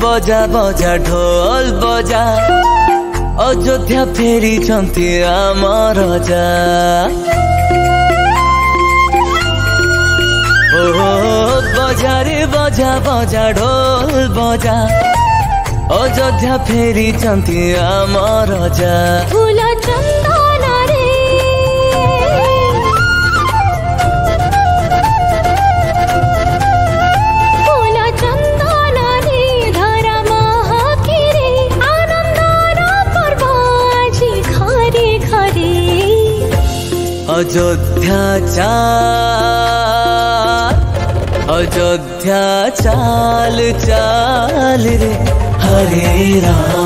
बजा बजा ढोल बजा अयोध्या फेरी चंती आम राजा। ओ बजा रे बजा बजा ढोल बजा अयोध्या फेरी चंती आम राजा। फूला चंदन रे फूला चंदन रे धरा महकी रे आनंदर पर्व जी घरे घरे। अयोध्या चाल चाल चाल रे हरे राम।